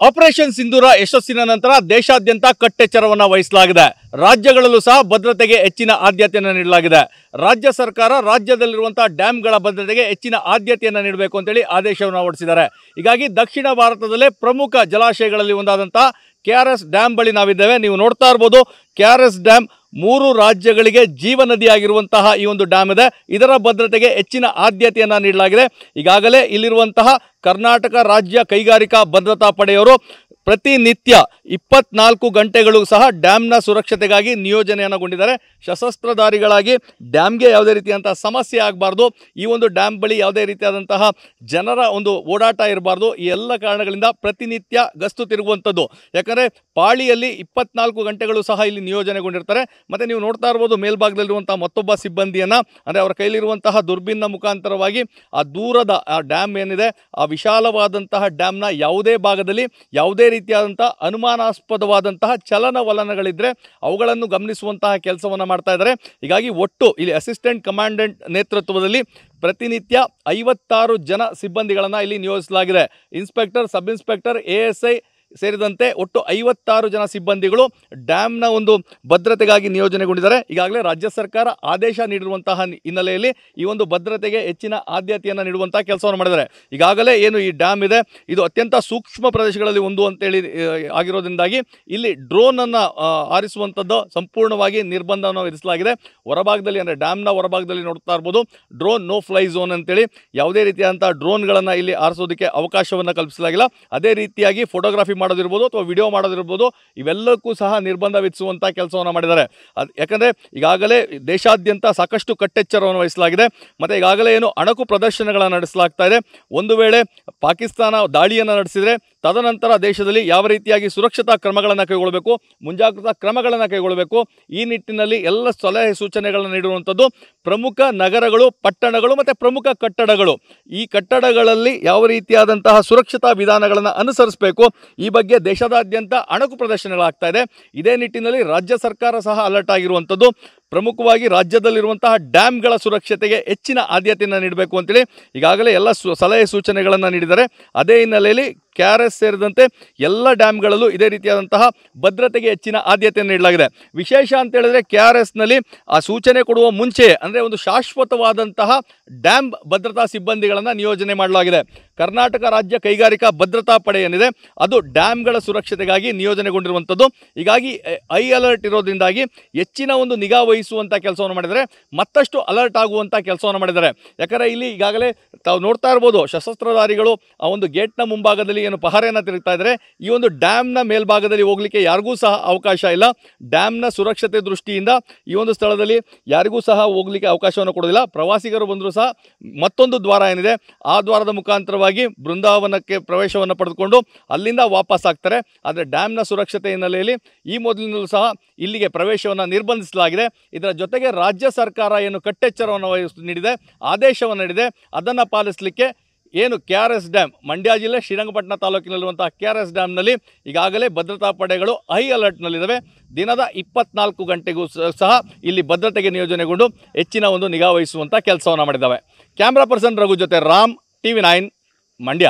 Operation ಸಿಂಧೂರ ಯಶಸ್ಸಿನ ನಂತರ ದೇಶಾದ್ಯಂತ ಕಟ್ಟೆಚ್ಚರವನ್ನು ವಹಿಸಲಾಗಿದೆ. ರಾಜ್ಯಗಳಲ್ಲೂ ಸಹ ಭದ್ರತೆಗೆ ಹೆಚ್ಚಿನ ಆದ್ಯತೆಯನ್ನು ನೀಡಲಾಗಿದೆ. ರಾಜ್ಯ ಸರ್ಕಾರ ರಾಜ್ಯದಲ್ಲಿರುವಂತಹ ಡ್ಯಾಂಗಳ ಭದ್ರತೆಗೆ ಹೆಚ್ಚಿನ ಆದ್ಯತೆಯನ್ನು ನೀಡಬೇಕು ಅಂತೇಳಿ ಆದೇಶವನ್ನು ಹೊರಡಿಸಿದ್ದಾರೆ. ಹೀಗಾಗಿ ದಕ್ಷಿಣ ಭಾರತದಲ್ಲೇ ಪ್ರಮುಖ ಜಲಾಶಯಗಳಲ್ಲಿ ಒಂದಾದಂತಹ KRS ಡ್ಯಾಮ್ ಬಳಿ ನಾವಿದ್ದೇವೆ. ನೀವು ನೋಡ್ತಾ ಇರ್ಬೋದು, KRS ಡ್ಯಾಮ್ 3 ರಾಜ್ಯಗಳಿಗೆ ಜೀವನದಿಯಾಗಿರುವಂತಹ ಈ ಒಂದು ಡ್ಯಾಮ್ ಇದೆ. ಇದರ ಭದ್ರತೆಗೆ ಹೆಚ್ಚಿನ ಆದ್ಯತೆಯನ್ನು ನೀಡಲಾಗಿದೆ. ಈಗಾಗಲೇ ಇಲ್ಲಿರುವಂತಹ ಕರ್ನಾಟಕ ರಾಜ್ಯ ಕೈಗಾರಿಕಾ ಭದ್ರತಾ ಪಡೆಯವರು ಪ್ರತಿನಿತ್ಯ 24 ಗಂಟೆಗಳು ಸಹ ಡ್ಯಾಮ್ನ ಸುರಕ್ಷತೆಗಾಗಿ ನಿಯೋಜನೆಯನ್ನಗೊಂಡಿದ್ದಾರೆ. ಸಶಸ್ತ್ರಧಾರಿಗಳಾಗಿ ಡ್ಯಾಮ್ಗೆ ಯಾವುದೇ ರೀತಿಯಾದಂತಹ ಸಮಸ್ಯೆ ಆಗಬಾರ್ದು, ಈ ಒಂದು ಡ್ಯಾಮ್ ಬಳಿ ಯಾವುದೇ ರೀತಿಯಾದಂತಹ ಜನರ ಒಂದು ಓಡಾಟ ಇರಬಾರ್ದು, ಈ ಎಲ್ಲ ಕಾರಣಗಳಿಂದ ಪ್ರತಿನಿತ್ಯ ಗಸ್ತು ತಿರುಗುವಂಥದ್ದು. ಯಾಕಂದರೆ ಪಾಳಿಯಲ್ಲಿ 24 ಗಂಟೆಗಳು ಸಹ ಇಲ್ಲಿ ನಿಯೋಜನೆಗೊಂಡಿರ್ತಾರೆ. ಮತ್ತು ನೀವು ನೋಡ್ತಾ ಇರ್ಬೋದು ಮೇಲ್ಭಾಗದಲ್ಲಿರುವಂತಹ ಮತ್ತೊಬ್ಬ ಸಿಬ್ಬಂದಿಯನ್ನು, ಅಂದರೆ ಅವರ ಕೈಲಿರುವಂತಹ ದುರ್ಬಿನ್ನ ಮುಖಾಂತರವಾಗಿ ಆ ದೂರದ ಆ ಡ್ಯಾಮ್ ಏನಿದೆ, ಆ ವಿಶಾಲವಾದಂತಹ ಡ್ಯಾಮ್ನ ಯಾವುದೇ ಭಾಗದಲ್ಲಿ ಯಾವುದೇ ರೀತಿಯಾದಂಥ ಅನುಮಾನಾಸ್ಪದವಾದಂತಹ ಚಲನವಲನಗಳಿದ್ದರೆ ಅವುಗಳನ್ನು ಗಮನಿಸುವಂತಹ ಕೆಲಸವನ್ನು ಮಾಡ್ತಾ ಇದ್ದಾರೆ. ಹೀಗಾಗಿ ಒಟ್ಟು ಇಲ್ಲಿ ಅಸಿಸ್ಟೆಂಟ್ ಕಮಾಂಡೆಂಟ್ ನೇತೃತ್ವದಲ್ಲಿ ಪ್ರತಿನಿತ್ಯ 56 ಜನ ಸಿಬ್ಬಂದಿಗಳನ್ನು ಇಲ್ಲಿ ನಿಯೋಜಿಸಲಾಗಿದೆ. ಇನ್ಸ್ಪೆಕ್ಟರ್, ಸಬ್ ಇನ್ಸ್ಪೆಕ್ಟರ್, ASI ಸೇರಿದಂತೆ ಒಟ್ಟು 56 ಜನ ಸಿಬ್ಬಂದಿಗಳು ಡ್ಯಾಮ್ನ ಒಂದು ಭದ್ರತೆಗಾಗಿ ನಿಯೋಜನೆಗೊಂಡಿದ್ದಾರೆ. ಈಗಾಗಲೇ ರಾಜ್ಯ ಸರ್ಕಾರ ಆದೇಶ ನೀಡಿರುವಂತಹ ಹಿನ್ನೆಲೆಯಲ್ಲಿ ಈ ಒಂದು ಭದ್ರತೆಗೆ ಹೆಚ್ಚಿನ ಆದ್ಯತೆಯನ್ನು ನೀಡುವಂತಹ ಕೆಲಸವನ್ನು ಮಾಡಿದ್ದಾರೆ. ಈಗಾಗಲೇ ಏನು ಈ ಡ್ಯಾಮ್ ಇದೆ, ಇದು ಅತ್ಯಂತ ಸೂಕ್ಷ್ಮ ಪ್ರದೇಶಗಳಲ್ಲಿ ಒಂದು ಅಂತೇಳಿ ಆಗಿರೋದ್ರಿಂದಾಗಿ ಇಲ್ಲಿ ಡ್ರೋನನ್ನು ಹಾರಿಸುವಂಥದ್ದು ಸಂಪೂರ್ಣವಾಗಿ ನಿರ್ಬಂಧವನ್ನು ವಿಧಿಸಲಾಗಿದೆ. ಹೊರಭಾಗದಲ್ಲಿ, ಅಂದರೆ ಡ್ಯಾಮ್ನ ಹೊರಭಾಗದಲ್ಲಿ ನೋಡ್ತಾ ಇರ್ಬೋದು, ಡ್ರೋನ್ ನೋ ಫ್ಲೈ ಝೋನ್ ಅಂತೇಳಿ ಯಾವುದೇ ರೀತಿಯಾದಂಥ ಡ್ರೋನ್ಗಳನ್ನು ಇಲ್ಲಿ ಹಾರಿಸೋದಕ್ಕೆ ಅವಕಾಶವನ್ನು ಕಲ್ಪಿಸಲಾಗಿಲ್ಲ. ಅದೇ ರೀತಿಯಾಗಿ ಫೋಟೋಗ್ರಫಿ ಮಾಡೋದಿರ್ಬೋದು ಅಥವಾ ವಿಡಿಯೋ ಮಾಡೋದಿರ್ಬೋದು, ಇವೆಲ್ಲಕ್ಕೂ ಸಹ ನಿರ್ಬಂಧ ವಿಧಿಸುವಂಥ ಕೆಲಸವನ್ನು ಮಾಡಿದ್ದಾರೆ. ಯಾಕಂದರೆ ಈಗಾಗಲೇ ದೇಶಾದ್ಯಂತ ಸಾಕಷ್ಟು ಕಟ್ಟೆಚ್ಚರವನ್ನು ವಹಿಸಲಾಗಿದೆ. ಮತ್ತು ಈಗಾಗಲೇ ಏನು ಅಣಕು ಪ್ರದರ್ಶನಗಳನ್ನು ನಡೆಸಲಾಗ್ತಾ ಇದೆ. ಒಂದು ವೇಳೆ ಪಾಕಿಸ್ತಾನ ದಾಳಿಯನ್ನು ನಡೆಸಿದರೆ ತದನಂತರ ದೇಶದಲ್ಲಿ ಯಾವ ರೀತಿಯಾಗಿ ಸುರಕ್ಷತಾ ಕ್ರಮಗಳನ್ನು ಕೈಗೊಳ್ಳಬೇಕು, ಮುಂಜಾಗ್ರತಾ ಕ್ರಮಗಳನ್ನು ಕೈಗೊಳ್ಳಬೇಕು, ಈ ನಿಟ್ಟಿನಲ್ಲಿ ಎಲ್ಲ ಸಲಹೆ ಸೂಚನೆಗಳನ್ನು ನೀಡುವಂಥದ್ದು. ಪ್ರಮುಖ ನಗರಗಳು, ಪಟ್ಟಣಗಳು ಮತ್ತು ಪ್ರಮುಖ ಕಟ್ಟಡಗಳು, ಈ ಕಟ್ಟಡಗಳಲ್ಲಿ ಯಾವ ರೀತಿಯಾದಂತಹ ಸುರಕ್ಷತಾ ವಿಧಾನಗಳನ್ನು ಅನುಸರಿಸಬೇಕು, ಈ ಬಗ್ಗೆ ದೇಶದಾದ್ಯಂತ ಅಣಕು ಪ್ರದರ್ಶನಗಳಾಗ್ತಾ ಇದೆ. ಇದೇ ನಿಟ್ಟಿನಲ್ಲಿ ರಾಜ್ಯ ಸರ್ಕಾರ ಸಹ ಅಲರ್ಟ್ ಆಗಿರುವಂಥದ್ದು. ಪ್ರಮುಖವಾಗಿ ರಾಜ್ಯದಲ್ಲಿರುವಂತಹ ಡ್ಯಾಮ್ಗಳ ಸುರಕ್ಷತೆಗೆ ಹೆಚ್ಚಿನ ಆದ್ಯತೆಯನ್ನು ನೀಡಬೇಕು ಅಂತೇಳಿ ಈಗಾಗಲೇ ಎಲ್ಲ ಸಲಹೆ ಸೂಚನೆಗಳನ್ನು ನೀಡಿದ್ದಾರೆ. ಅದೇ ಹಿನ್ನೆಲೆಯಲ್ಲಿ KRS ಸೇರಿದಂತೆ ಎಲ್ಲ ಡ್ಯಾಮ್ಗಳಲ್ಲೂ ಇದೇ ರೀತಿಯಾದಂತಹ ಭದ್ರತೆಗೆ ಹೆಚ್ಚಿನ ಆದ್ಯತೆಯನ್ನು ನೀಡಲಾಗಿದೆ. ವಿಶೇಷ ಅಂತ ಹೇಳಿದ್ರೆ KRSನಲ್ಲಿ ಆ ಸೂಚನೆ ಕೊಡುವ ಮುಂಚೆ, ಅಂದರೆ ಒಂದು ಶಾಶ್ವತವಾದಂತಹ ಡ್ಯಾಮ್ ಭದ್ರತಾ ಸಿಬ್ಬಂದಿಗಳನ್ನು ನಿಯೋಜನೆ ಮಾಡಲಾಗಿದೆ. ಕರ್ನಾಟಕ ರಾಜ್ಯ ಕೈಗಾರಿಕಾ ಭದ್ರತಾ ಪಡೆ ಏನಿದೆ ಅದು ಡ್ಯಾಮ್ಗಳ ಸುರಕ್ಷತೆಗಾಗಿ ನಿಯೋಜನೆಗೊಂಡಿರುವಂಥದ್ದು. ಹೀಗಾಗಿ ಹೈ ಅಲರ್ಟ್ ಇರೋದ್ರಿಂದಾಗಿ ಹೆಚ್ಚಿನ ಒಂದು ನಿಗಾ ವಹಿಸುವಂಥ ಕೆಲಸವನ್ನು ಮಾಡಿದ್ದಾರೆ, ಮತ್ತಷ್ಟು ಅಲರ್ಟ್ ಆಗುವಂಥ ಕೆಲಸವನ್ನು ಮಾಡಿದ್ದಾರೆ. ಯಾಕಂದರೆ ಇಲ್ಲಿ ಈಗಾಗಲೇ ತಾವು ನೋಡ್ತಾ ಇರ್ಬೋದು, ಸಶಸ್ತ್ರಧಾರಿಗಳು ಆ ಒಂದು ಗೇಟ್ನ ಮುಂಭಾಗದಲ್ಲಿ ಏನು ಪಹರೆಯನ್ನು ತಿರುಗ್ತಾ ಇದ್ದಾರೆ. ಈ ಒಂದು ಡ್ಯಾಮ್ನ ಮೇಲ್ಭಾಗದಲ್ಲಿ ಹೋಗಲಿಕ್ಕೆ ಯಾರಿಗೂ ಸಹ ಅವಕಾಶ ಇಲ್ಲ. ಡ್ಯಾಮ್ನ ಸುರಕ್ಷತೆ ದೃಷ್ಟಿಯಿಂದ ಈ ಒಂದು ಸ್ಥಳದಲ್ಲಿ ಯಾರಿಗೂ ಸಹ ಹೋಗಲಿಕ್ಕೆ ಅವಕಾಶವನ್ನು ಕೊಡೋದಿಲ್ಲ. ಪ್ರವಾಸಿಗರು ಬಂದರೂ ಸಹ ಮತ್ತೊಂದು ದ್ವಾರ ಏನಿದೆ, ಆ ದ್ವಾರದ ಮುಖಾಂತರವಾಗಿ ಬೃಂದಾವನಕ್ಕೆ ಪ್ರವೇಶವನ್ನು ಪಡೆದುಕೊಂಡು ಅಲ್ಲಿಂದ ವಾಪಸ್ ಆಗ್ತಾರೆ. ಆದರೆ ಡ್ಯಾಮ್ನ ಸುರಕ್ಷತೆ ಹಿನ್ನೆಲೆಯಲ್ಲಿ ಈ ಮೊದಲಿನಲ್ಲೂ ಸಹ ಇಲ್ಲಿಗೆ ಪ್ರವೇಶವನ್ನು ನಿರ್ಬಂಧಿಸಲಾಗಿದೆ. ಇದರ ಜೊತೆಗೆ ರಾಜ್ಯ ಸರ್ಕಾರ ಏನು ಕಟ್ಟೆಚ್ಚರವನ್ನು ನೀಡಿದೆ, ಆದೇಶವನ್ನು ನೀಡಿದೆ, ಅದನ್ನು ಪಾಲಿಸಲಿಕ್ಕೆ ಏನು KRS ಡ್ಯಾಮ್, ಮಂಡ್ಯ ಜಿಲ್ಲೆ ಶ್ರೀರಂಗಪಟ್ಟಣ ತಾಲೂಕಿನಲ್ಲಿರುವಂತಹ KRS ಡ್ಯಾಮ್ನಲ್ಲಿ ಈಗಾಗಲೇ ಭದ್ರತಾ ಪಡೆಗಳು ಹೈ ಅಲರ್ಟ್ನಲ್ಲಿದ್ದಾವೆ. ದಿನದ 24 ಗಂಟೆಗೂ ಸಹ ಇಲ್ಲಿ ಭದ್ರತೆಗೆ ನಿಯೋಜನೆಗೊಂಡು ಹೆಚ್ಚಿನ ಒಂದು ನಿಗಾ ವಹಿಸುವಂಥ ಕೆಲಸವನ್ನು ಮಾಡಿದ್ದಾವೆ. ಕ್ಯಾಮ್ರಾ ಪರ್ಸನ್ ರಘು ಜೊತೆ ರಾಮ್, TV9 ಮಂಡ್ಯ.